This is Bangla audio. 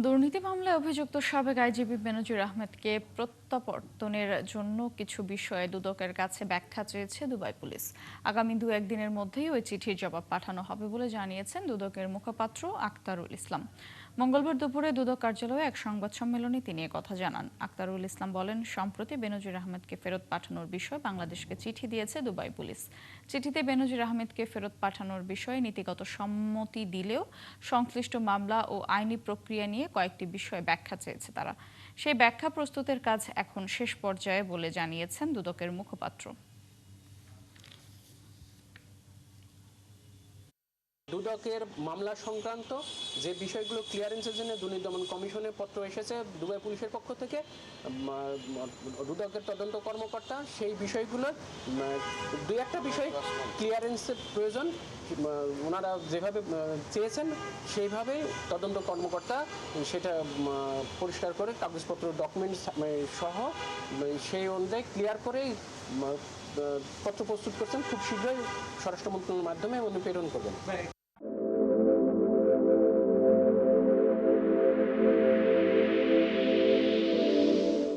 দুর্নীতি মামলায় অভিযুক্ত সাবেক আইজিপি বেনজির আহমেদকে প্রত্যাবর্তনের জন্য কিছু বিষয়ে দুদকের কাছে ব্যাখ্যা চেয়েছে দুবাই পুলিশ। আগামী 2-1 দিনের মধ্যেই ওই চিঠির জবাব পাঠানো হবে বলে জানিয়েছেন দুদকের মুখপাত্র আক্তারুল ইসলাম। মঙ্গলবার দুপুরে দুদক কার্যালয়ে এক সংবাদ সম্মেলনে তিনি কথা জানান। আক্তারুল ইসলাম বলেন, সম্প্রতি বেনজির আহমেদকে ফেরত পাঠানোর বিষয়ে বাংলাদেশকে চিঠি দিয়েছে দুবাই পুলিশ। চিঠিতে বেনজির আহমেদকে ফেরত পাঠানোর বিষয়ে নীতিগত সম্মতি দিলেও সংশ্লিষ্ট মামলা ও আইনি প্রক্রিয়া নিয়ে কয়েকটি বিষয়ে ব্যাখ্যা চেয়েছে তারা। সেই ব্যাখ্যা প্রস্তুতের কাজ এখন শেষ পর্যায়ে বলে জানিয়েছেন দুদকের মুখপাত্র। দুদকের মামলা সংক্রান্ত যে বিষয়গুলো ক্লিয়ারেন্সের জন্য দুর্নীতি দমন কমিশনের পত্র এসেছে দুবাই পুলিশের পক্ষ থেকে, দুদকের তদন্ত কর্মকর্তা সেই বিষয়গুলো দুই একটা বিষয় ক্লিয়ারেন্সের প্রয়োজন, ওনারা যেভাবে চেয়েছেন সেইভাবেই তদন্ত কর্মকর্তা সেটা পরিষ্কার করে কাগজপত্র ডকুমেন্টস সহ সেই অনুযায়ী ক্লিয়ার করেই পত্র প্রস্তুত করছেন। খুব শীঘ্রই স্বরাষ্ট্র মন্ত্রণালয়ের মাধ্যমে উনি প্রেরণ করবেন।